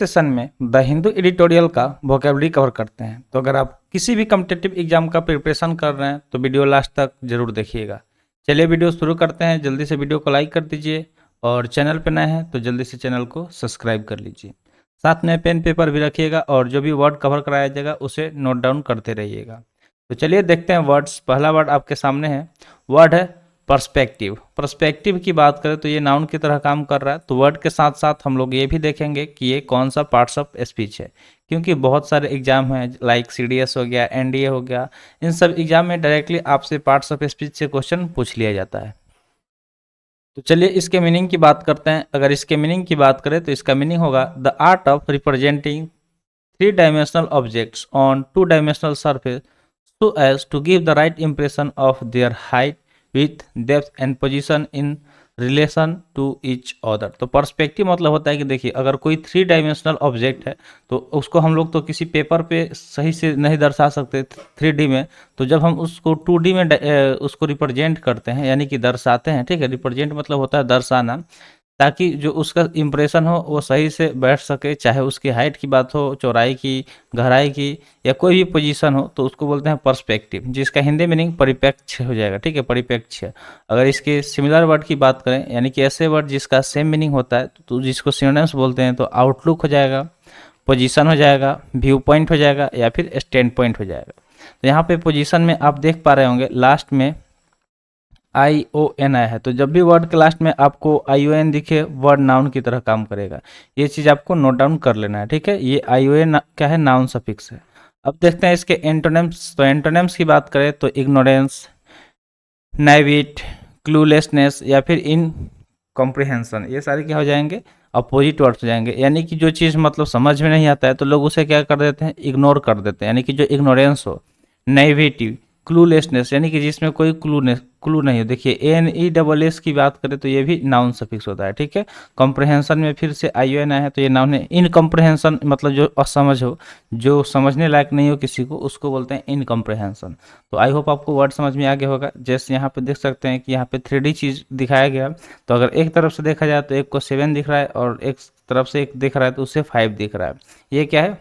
Session में the Hindu editorial का vocabulary cover करते हैं। तो अगर आप किसी भी कम्पिटिटिव एग्जाम का प्रिपरेशन कर रहे हैं तो वीडियो लास्ट तक जरूर देखिएगा। चलिए वीडियो शुरू करते हैं। जल्दी से वीडियो को लाइक कर दीजिए और चैनल पर नए हैं तो जल्दी से चैनल को सब्सक्राइब कर लीजिए। साथ में पेन पेपर भी रखिएगा और जो भी वर्ड कवर कराया जाएगा उसे नोट डाउन करते रहिएगा। तो चलिए देखते हैं वर्ड्स। पहला वर्ड आपके सामने है, वर्ड है पर्सपेक्टिव। पर्सपेक्टिव की बात करें तो ये नाउन की तरह काम कर रहा है। तो वर्ड के साथ साथ हम लोग ये भी देखेंगे कि ये कौन सा पार्ट्स ऑफ स्पीच है, क्योंकि बहुत सारे एग्जाम हैं लाइक सीडीएस हो गया, एनडीए हो गया, इन सब एग्जाम में डायरेक्टली आपसे पार्ट्स ऑफ स्पीच से क्वेश्चन पूछ लिया जाता है। तो चलिए इसके मीनिंग की बात करते हैं। अगर इसके मीनिंग की बात करें तो इसका मीनिंग होगा the art of representing 3 dimensional objects on 2 dimensional surface so as to give the right impression of their height, width, depth and position in relation to each other. तो पर्सपेक्टिव मतलब होता है कि देखिए अगर कोई 3 डायमेंशनल ऑब्जेक्ट है तो उसको हम लोग तो किसी पेपर पे सही से नहीं दर्शा सकते 3D में। तो जब हम उसको 2D में उसको रिप्रेजेंट करते हैं यानी कि दर्शाते हैं, ठीक है, रिप्रेजेंट मतलब होता है दर्शाना, ताकि जो उसका इम्प्रेशन हो वो सही से बैठ सके, चाहे उसकी हाइट की बात हो, चौड़ाई की, गहराई की, या कोई भी पोजीशन हो, तो उसको बोलते हैं पर्सपेक्टिव, जिसका हिंदी मीनिंग परिप्रेक्ष्य हो जाएगा। ठीक है, परिप्रेक्ष्य। अगर इसके सिमिलर वर्ड की बात करें यानी कि ऐसे वर्ड जिसका सेम मीनिंग होता है तो जिसको सिनोनिम्स बोलते हैं, तो आउटलुक हो जाएगा, पोजीशन हो जाएगा, व्यू पॉइंट हो जाएगा या फिर स्टैंड पॉइंट हो जाएगा। तो यहाँ पे पोजीशन में आप देख पा रहे होंगे लास्ट में ION आया है। तो जब भी वर्ड के लास्ट में आपको ION दिखे वर्ड नाउन की तरह काम करेगा। ये चीज़ आपको नोट डाउन कर लेना है। ठीक है, ये ION क्या है, नाउन सफिक्स है। अब देखते हैं इसके एंटोनिम्स। तो एंटोनिम्स की बात करें तो इग्नोरेंस, नाइविट, क्लूलेसनेस या फिर इनकॉम्प्रिहेंशन, ये सारे क्या हो जाएंगे, अपोजिट वर्ड्स हो जाएंगे। यानी कि जो चीज़ मतलब समझ में नहीं आता है तो लोग उसे क्या कर देते हैं, इग्नोर कर देते हैं। यानी कि जो इग्नोरेंस हो, नाइविटी, क्लूलेसनेस यानी कि जिसमें कोई क्लू नहीं हो। देखिए NESS की बात करें तो ये भी नाउन सफिक्स होता है। ठीक है, कॉम्प्रहेंशन में फिर से ION आया है तो ये नाउन है। इनकॉम्प्रहेंशन मतलब जो असमझ हो, जो समझने लायक नहीं हो किसी को, उसको बोलते हैं इनकॉम्प्रहेंशन। तो आई होप आपको वर्ड समझ में आ गया होगा। जैसे यहाँ पे देख सकते हैं कि यहाँ पे 3D चीज़ दिखाया गया। तो अगर एक तरफ से देखा जाए तो एक को 7 दिख रहा है और एक तरफ से एक दिख रहा है तो उसे 5 दिख रहा है। ये क्या है,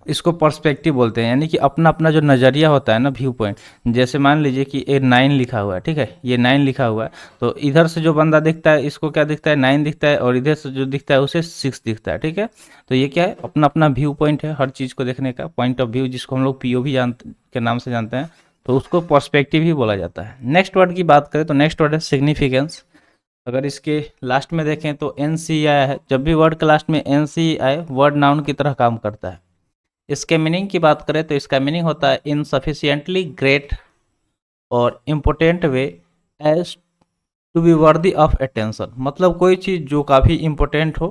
इसको पर्सपेक्टिव बोलते हैं। यानी कि अपना अपना जो नज़रिया होता है ना, व्यू पॉइंट। जैसे मान लीजिए कि ये 9 लिखा हुआ है, ठीक है, ये 9 लिखा हुआ है, तो इधर से जो बंदा दिखता है इसको क्या दिखता है, 9 दिखता है, और इधर से जो दिखता है उसे 6 दिखता है। ठीक है, तो ये क्या है, अपना अपना व्यू पॉइंट है हर चीज़ को देखने का, पॉइंट ऑफ व्यू, जिसको हम लोग POV के नाम से जानते हैं, तो उसको पर्सपेक्टिव ही बोला जाता है। नेक्स्ट वर्ड की बात करें तो नेक्स्ट वर्ड है सिग्निफिकेंस। अगर इसके लास्ट में देखें तो NC आया है। जब भी वर्ड के लास्ट में NC आए वर्ड नाउन की तरह काम करता है। इसके मीनिंग की बात करें तो इसका मीनिंग होता है इनसफिशिएंटली ग्रेट और important way as to be worthy of attention. मतलब कोई चीज़ जो काफ़ी इम्पोर्टेंट हो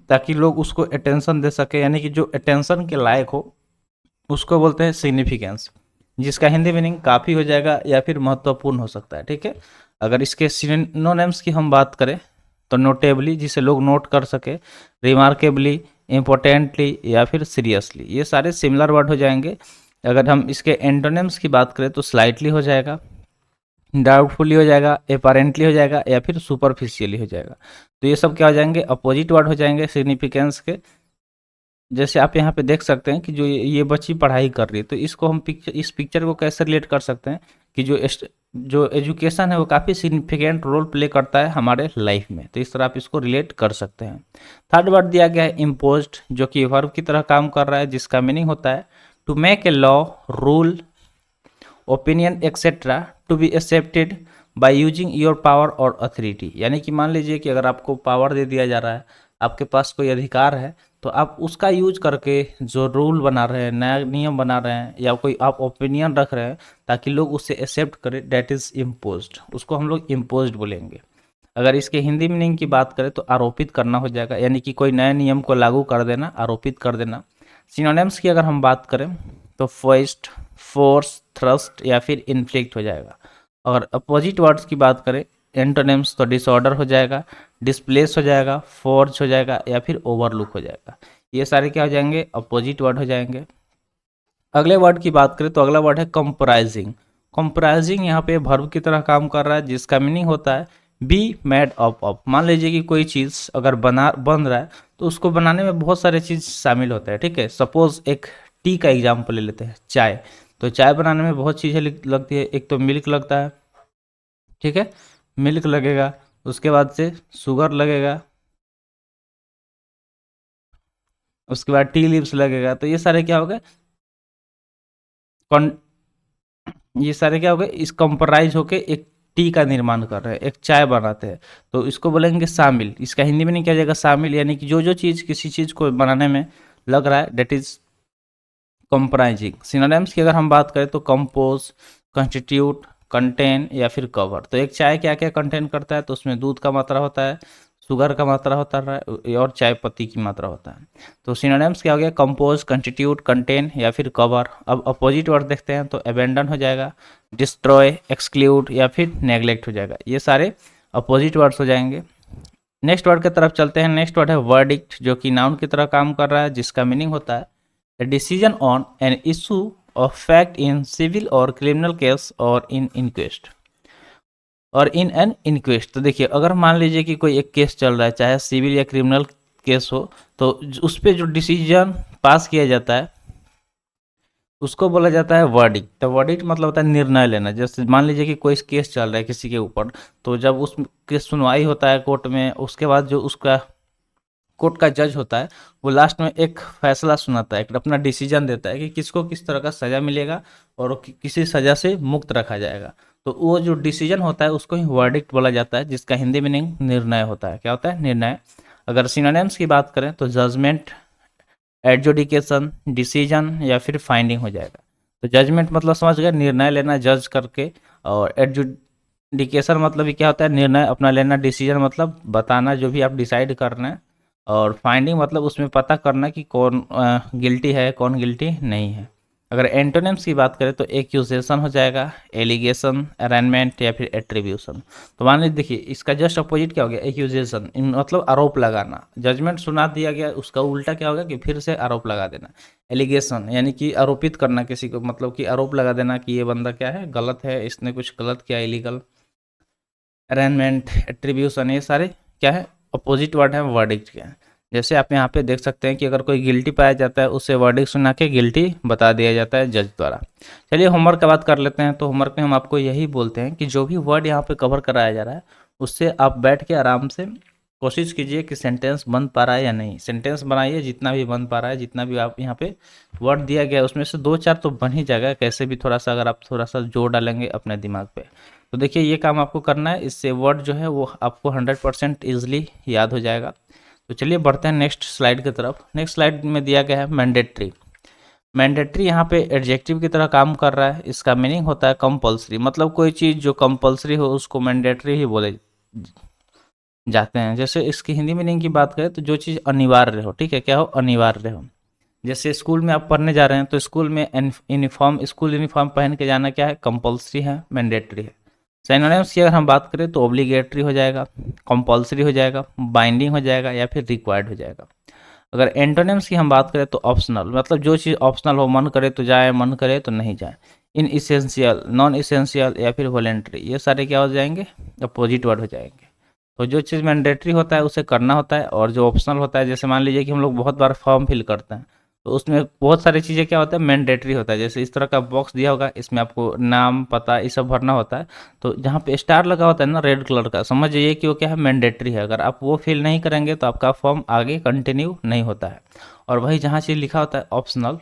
ताकि लोग उसको अटेंशन दे सके, यानी कि जो अटेंशन के लायक हो, उसको बोलते हैं सिग्निफिकेंस, जिसका हिंदी मीनिंग काफ़ी हो जाएगा या फिर महत्वपूर्ण हो सकता है। ठीक है, अगर इसके सिनोनिम्स की हम बात करें तो नोटेबली, जिसे लोग नोट कर सके, रिमार्केबली, इम्पोर्टेंटली या फिर सीरियसली, ये सारे सिमिलर वर्ड हो जाएंगे। अगर हम इसके एंटोनिम्स की बात करें तो स्लाइटली हो जाएगा, डाउटफुली हो जाएगा, अपेरेंटली हो जाएगा या फिर सुपरफिशियली हो जाएगा। तो ये सब क्या हो जाएंगे, अपोजिट वर्ड हो जाएंगे सिग्निफिकेंस के। जैसे आप यहाँ पे देख सकते हैं कि जो ये बच्ची पढ़ाई कर रही है, तो इसको हम इस पिक्चर को कैसे रिलेट कर सकते हैं कि जो एजुकेशन है वो काफ़ी सिग्निफिकेंट रोल प्ले करता है हमारे लाइफ में। तो इस तरह आप इसको रिलेट कर सकते हैं। थर्ड वर्ड दिया गया है इम्पोज्ड, जो कि वर्ब की तरह काम कर रहा है, जिसका मीनिंग होता है to make a law, rule, opinion etcetera to be accepted by using your power और अथॉरिटी। यानी कि मान लीजिए कि अगर आपको पावर दे दिया जा रहा है, आपके पास कोई अधिकार है, तो आप उसका यूज करके जो रूल बना रहे हैं, नया नियम बना रहे हैं, या कोई आप ओपिनियन रख रहे हैं ताकि लोग उसे एक्सेप्ट करें, डेट इज़ इम्पोज्ड, उसको हम लोग इम्पोज्ड बोलेंगे। अगर इसके हिंदी मीनिंग की बात करें तो आरोपित करना हो जाएगा, यानी कि कोई नए नियम को लागू कर देना, आरोपित कर देना। सिनोनिम्स की अगर हम बात करें तो फोइस्ट, फोर्स, थ्रस्ट या फिर इन्फ्लिक्ट हो जाएगा। अगर अपोजिट वर्ड्स की बात करें एंटोनिम्स तो डिसऑर्डर हो जाएगा, डिस्प्लेस हो जाएगा, फोर्ज हो जाएगा या फिर ओवरलुक हो जाएगा। ये सारे क्या हो जाएंगे, अपोजिट वर्ड हो जाएंगे। अगले वर्ड की बात करें तो अगला वर्ड है कंप्राइजिंग। कंप्राइजिंग यहाँ पे वर्ब की तरह काम कर रहा है, जिसका मीनिंग होता है बी मेड अप ऑफ, मान लीजिए कि कोई चीज़ अगर बन रहा है तो उसको बनाने में बहुत सारे चीज़ शामिल होता है, ठीक है। सपोज एक टी का एग्जाम्पल ले लेते हैं, चाय। तो चाय बनाने में बहुत चीज़ें लगती है, एक तो मिल्क लगता है, ठीक है, मिल्क लगेगा, उसके बाद से शुगर लगेगा, उसके बाद टी लीव्स लगेगा। तो ये सारे क्या हो गए, ये सारे क्या हो गए, इस कंप्राइज होके एक टी का निर्माण कर रहे हैं, एक चाय बनाते हैं। तो इसको बोलेंगे शामिल। इसका हिंदी में नहीं किया जाएगा शामिल, यानी कि जो जो चीज़ किसी चीज़ को बनाने में लग रहा है, डेट इज कंप्राइजिंग। सिनोनिम्स की अगर हम बात करें तो कंपोज, कंस्टिट्यूट, कंटेन या फिर कवर। तो एक चाय क्या क्या कंटेन करता है, तो उसमें दूध का मात्रा होता है, शुगर का मात्रा होता है और चाय पत्ती की मात्रा होता है। तो सिनोनिम्स क्या हो गया, कंपोज, कंस्टिट्यूट, कंटेन या फिर कवर। अब अपोजिट वर्ड देखते हैं तो अबेंडन हो जाएगा, डिस्ट्रॉय, एक्सक्लूड या फिर नेग्लेक्ट हो जाएगा। ये सारे अपोजिट वर्ड्स हो जाएंगे। नेक्स्ट वर्ड की तरफ चलते हैं। नेक्स्ट वर्ड है वर्डिक्ट, जो कि नाउन की तरह काम कर रहा है, जिसका मीनिंग होता है a decision on an issue of fact in civil or criminal case or in inquest और इन एन इंक्वेस्ट। तो देखिए, अगर मान लीजिए कि कोई एक केस चल रहा है, चाहे सिविल या क्रिमिनल केस हो, तो उस पर जो डिसीजन पास किया जाता है उसको बोला जाता है वर्डिक्ट। तो वर्डिक्ट मतलब होता है निर्णय लेना। जैसे मान लीजिए कि कोई केस चल रहा है किसी के ऊपर, तो जब उस केस सुनवाई होता है कोर्ट में, उसके बाद जो उसका कोर्ट का जज होता है वो लास्ट में एक फैसला सुनाता है, एक अपना डिसीजन देता है कि किसको किस तरह का सज़ा मिलेगा और किसी सज़ा से मुक्त रखा जाएगा। तो वो जो डिसीजन होता है उसको ही वर्डिक्ट बोला जाता है, जिसका हिंदी मीनिंग निर्णय होता है। क्या होता है, निर्णय। अगर सिनोनिम्स की बात करें तो जजमेंट, एडजुडिकेशन, डिसीजन या फिर फाइंडिंग हो जाएगा। तो जजमेंट मतलब समझ गए, निर्णय लेना जज करके, और एडजुडिकेशन मतलब भी क्या होता है, निर्णय अपना लेना, डिसीजन मतलब बताना जो भी आप डिसाइड करना है, और फाइंडिंग मतलब उसमें पता करना कि कौन गिल्टी है कौन गिल्टी नहीं है। अगर एंटोनिम्स की बात करें तो एक्यूजेशन हो जाएगा, एलिगेशन, अरेंजमेंट या फिर एट्रीब्यूशन। तो मान लीजिए, देखिए इसका जस्ट अपोजिट क्या हो गया, एक्यूजेशन मतलब आरोप लगाना। जजमेंट सुना दिया गया, उसका उल्टा क्या होगा कि फिर से आरोप लगा देना। एलिगेशन यानी कि आरोपित करना किसी को, मतलब कि आरोप लगा देना कि ये बंदा क्या है, गलत है, इसने कुछ गलत किया, इलीगल। अरेंजमेंट, एट्रीब्यूशन, ये सारे क्या है, अपोजिट वर्ड है वर्डिक्ट के। जैसे आप यहाँ पे देख सकते हैं कि अगर कोई गिल्टी पाया जाता है, उससे वर्डिक्ट सुना के गिल्टी बता दिया जाता है जज द्वारा। चलिए होमवर्क का बात कर लेते हैं। तो होमवर्क में हम आपको यही बोलते हैं कि जो भी वर्ड यहाँ पे कवर कराया जा रहा है, उससे आप बैठ के आराम से कोशिश कीजिए कि सेंटेंस बन पा रहा है या नहीं। सेंटेंस बनाइए जितना भी बन पा रहा है, जितना भी आप यहाँ पे वर्ड दिया गया है उसमें से 2-4 तो बन ही जाएगा, कैसे भी थोड़ा सा अगर आप थोड़ा सा जोर डालेंगे अपने दिमाग पे। तो देखिए ये काम आपको करना है, इससे वर्ड जो है वो आपको 100% ईजिली याद हो जाएगा। तो चलिए बढ़ते हैं नेक्स्ट स्लाइड की तरफ। नेक्स्ट स्लाइड में दिया गया है मैंडेटरी। मैंडेटरी यहाँ पे एडजेक्टिव की तरह काम कर रहा है। इसका मीनिंग होता है कंपल्सरी, मतलब कोई चीज़ जो कंपल्सरी हो उसको मैंडेटरी ही बोले जाते हैं। जैसे इसकी हिंदी मीनिंग की बात करें तो जो चीज़ अनिवार्य हो, ठीक है, क्या हो, अनिवार्य हो। जैसे स्कूल में आप पढ़ने जा रहे हैं तो स्कूल में यूनिफॉर्म, स्कूल यूनिफॉर्म पहन के जाना क्या है, कंपल्सरी है, मैंडेटरी है। सिनोनिम्स की अगर हम बात करें तो ऑब्लिगेटरी हो जाएगा, कंपल्सरी हो जाएगा, बाइंडिंग हो जाएगा या फिर रिक्वायर्ड हो जाएगा। अगर एंटोनिम्स की हम बात करें तो ऑप्शनल, मतलब जो चीज़ ऑप्शनल हो, मन करे तो जाए, मन करे तो नहीं जाए। इन इसेंशियल, नॉन इसेंशियल या फिर वॉलेंट्री, ये सारे क्या हो जाएंगे, अपोजिट वर्ड हो जाएंगे। तो जो चीज़ मैंडेटरी होता है उसे करना होता है, और जो ऑप्शनल होता है, जैसे मान लीजिए कि हम लोग बहुत बार फॉर्म फिल करते हैं तो उसमें बहुत सारी चीज़ें क्या होता है, मैंडेटरी होता है। जैसे इस तरह का बॉक्स दिया होगा, इसमें आपको नाम, पता, ये सब भरना होता है। तो जहाँ पे स्टार लगा होता है ना रेड कलर का, समझ जाइए कि वो क्या है, मैंडेटरी है। अगर आप वो फिल नहीं करेंगे तो आपका फॉर्म आगे कंटिन्यू नहीं होता है। और वही जहाँ चीज़ लिखा होता है ऑप्शनल,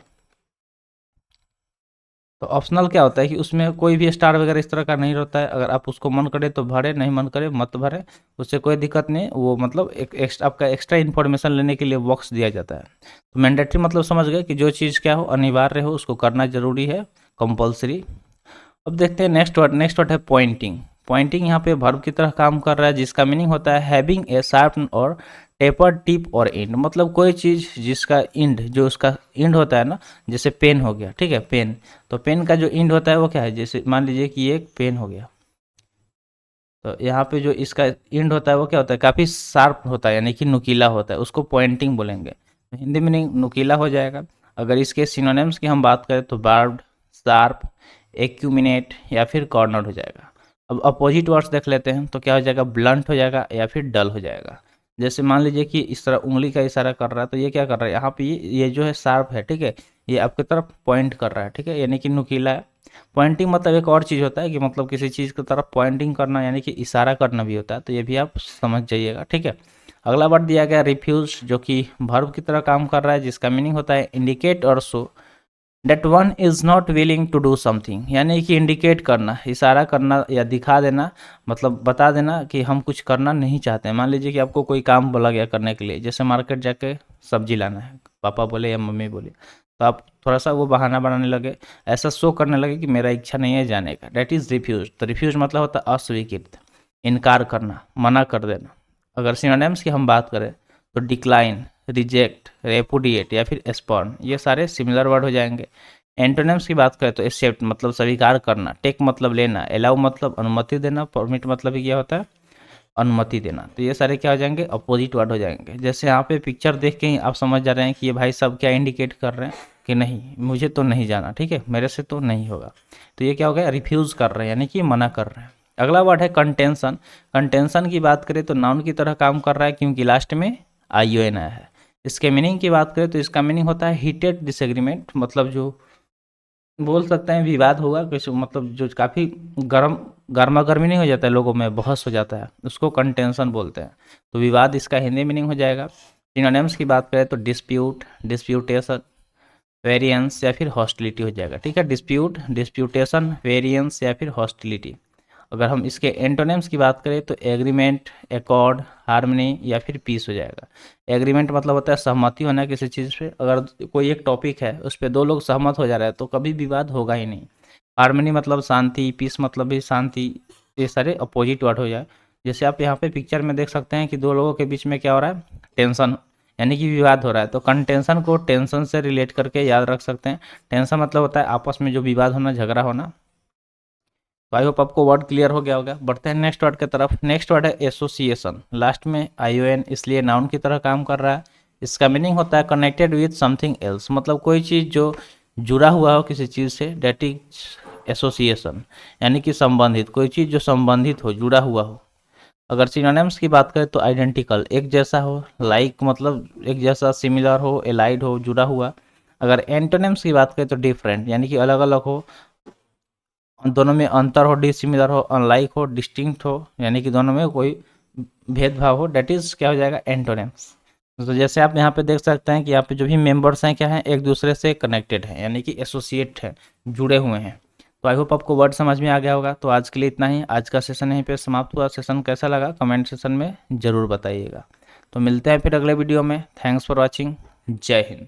तो ऑप्शनल क्या होता है कि उसमें कोई भी स्टार वगैरह इस तरह का नहीं रहता है। अगर आप उसको मन करे तो भरे, नहीं मन करे मत भरे, उससे कोई दिक्कत नहीं। वो मतलब एक एक्स्ट्रा, आपका एक्स्ट्रा इन्फॉर्मेशन लेने के लिए बॉक्स दिया जाता है। तो मैंडेटरी मतलब समझ गए कि जो चीज़ क्या हो, अनिवार्य हो, उसको करना जरूरी है, कंपल्सरी। अब देखते हैं नेक्स्ट वर्ड। नेक्स्ट वर्ड है पॉइंटिंग। पॉइंटिंग यहाँ पे वर्ब की तरह काम कर रहा है, जिसका मीनिंग होता है हैविंग ए शार्प और टेपर टिप और एंड। मतलब कोई चीज़ जिसका इंड, जो उसका इंड होता है ना, जैसे पेन हो गया, ठीक है, पेन। तो पेन का जो इंड होता है वो क्या है, जैसे मान लीजिए कि ये एक पेन हो गया, तो यहाँ पे जो इसका इंड होता है वो क्या होता है, काफ़ी शार्प होता है, यानी कि नुकीला होता है, उसको पॉइंटिंग बोलेंगे। तो हिंदी मीनिंग नुकीला हो जाएगा। अगर इसके सिनोनिम्स की हम बात करें तो बार्ब्ड, शार्प, एक्यूमिनेट या फिर कॉर्नर हो जाएगा। अब अपोजिट वर्ड्स देख लेते हैं, तो क्या हो जाएगा, ब्लंट हो जाएगा या फिर डल हो जाएगा। जैसे मान लीजिए कि इस तरह उंगली का इशारा कर रहा है, तो ये क्या कर रहा है, यहाँ पे ये जो है शार्प है, ठीक है, ये आपकी तरफ पॉइंट कर रहा है, ठीक है, यानी कि नुकीला है। पॉइंटिंग मतलब एक और चीज़ होता है कि मतलब किसी चीज़ की तरफ पॉइंटिंग करना यानी कि इशारा करना भी होता है, तो ये भी आप समझ जाइएगा, ठीक है। अगला वर्ड दिया गया रिफ्यूज, जो कि वर्ब की तरह काम कर रहा है, जिसका मीनिंग होता है इंडिकेट और show that one is not willing to do something, यानी कि इंडिकेट करना, इशारा करना या दिखा देना, मतलब बता देना कि हम कुछ करना नहीं चाहते हैं। मान लीजिए कि आपको कोई काम बोला गया करने के लिए, जैसे मार्केट जाके सब्जी लाना है, पापा बोले या मम्मी बोले, तो आप थोड़ा सा वो बहाना बनाने लगे, ऐसा शो करने लगे कि मेरा इच्छा नहीं है जाने का, डेट इज़ रिफ्यूज। तो रिफ्यूज मतलब होता है अस्वीकृत, इनकार करना, मना कर देना। अगर सिनोनिम्स की हम बात करें तो डिक्लाइन, रिजेक्ट, रेपुडिएट या फिर स्पॉन, ये सारे सिमिलर वर्ड हो जाएंगे। एंटोनिम्स की बात करें तो एक्सेप्ट मतलब स्वीकार करना, टेक मतलब लेना, अलाउ मतलब अनुमति देना, परमिट मतलब भी क्या होता है, अनुमति देना। तो ये सारे क्या हो जाएंगे, अपोजिट वर्ड हो जाएंगे। जैसे यहाँ पे पिक्चर देख के ही आप समझ जा रहे हैं कि ये भाई सब क्या इंडिकेट कर रहे हैं कि नहीं मुझे तो नहीं जाना, ठीक है, मेरे से तो नहीं होगा। तो ये क्या हो गया, रिफ्यूज कर रहे हैं यानी कि मना कर रहे हैं। अगला वर्ड है कंटेंशन। कंटेंशन की बात करें तो नाउन की तरह काम कर रहा है, क्योंकि लास्ट में ION आया है। इसके मीनिंग की बात करें तो इसका मीनिंग होता है हीटेड डिसएग्रीमेंट, मतलब जो बोल सकते हैं विवाद होगा किसी, मतलब जो काफ़ी गर्मा गर्मी नहीं हो जाता है लोगों में, बहस हो जाता है, उसको कंटेंशन बोलते हैं। तो विवाद इसका हिंदी मीनिंग हो जाएगा। सिनोनिम्स की बात करें तो डिस्प्यूट, डिस्प्यूटेशन, वेरिएंस या फिर हॉस्टिलिटी हो जाएगा, ठीक है। डिस्प्यूट, डिस्प्यूटेशन, वेरिएंस या फिर हॉस्टिलिटी। अगर हम इसके एंटोनिम्स की बात करें तो एग्रीमेंट, एकॉर्ड, हार्मनी या फिर पीस हो जाएगा। एग्रीमेंट मतलब होता है सहमति होना किसी चीज़ पे, अगर कोई एक टॉपिक है उस पर दो लोग सहमत हो जा रहे हैं तो कभी विवाद होगा ही नहीं। हार्मनी मतलब शांति, पीस मतलब भी शांति, ये सारे अपोजिट वर्ड हो जाए। जैसे आप यहाँ पे पिक्चर में देख सकते हैं कि दो लोगों के बीच में क्या हो रहा है, टेंशन, यानी कि विवाद हो रहा है। तो कंटेंशन को टेंशन से रिलेट करके याद रख सकते हैं। टेंशन मतलब होता है आपस में जो विवाद होना, झगड़ा होना। तो आई होप आपको वर्ड क्लियर हो गया होगा। बढ़ते हैं नेक्स्ट वर्ड की तरफ। नेक्स्ट वर्ड है एसोसिएशन, लास्ट में ION इसलिए नाउन की तरह काम कर रहा है। इसका मीनिंग होता है कनेक्टेड विथ समथिंग एल्स, मतलब कोई चीज़ जो जुड़ा हुआ हो किसी चीज़ से, डेट इज एसोसिएशन, यानी कि संबंधित, कोई चीज़ जो संबंधित हो, जुड़ा हुआ हो। अगर सिनोनिम्स की बात करें तो आइडेंटिकल, एक जैसा हो, लाइक मतलब एक जैसा, सिमिलर हो, एलाइड हो, जुड़ा हुआ। अगर एंटोनिम्स की बात करें तो डिफरेंट, यानी कि अलग अलग हो, दोनों में अंतर हो, डिसिमिलर हो, अनलाइक हो, डिस्टिंक्ट हो, यानी कि दोनों में कोई भेदभाव हो, डेट इज क्या हो जाएगा, एंटोनिम्स। तो जैसे आप यहाँ पे देख सकते हैं कि यहाँ पे जो भी मेंबर्स हैं क्या हैं, एक दूसरे से कनेक्टेड हैं, यानी कि एसोसिएट हैं, जुड़े हुए हैं। तो आई होप आपको वर्ड समझ में आ गया होगा। तो आज के लिए इतना ही, आज का सेशन यहीं पे समाप्त हुआ। सेशन कैसा लगा कमेंट सेशन में ज़रूर बताइएगा। तो मिलते हैं फिर अगले वीडियो में। Thanks for watching. जय हिंद।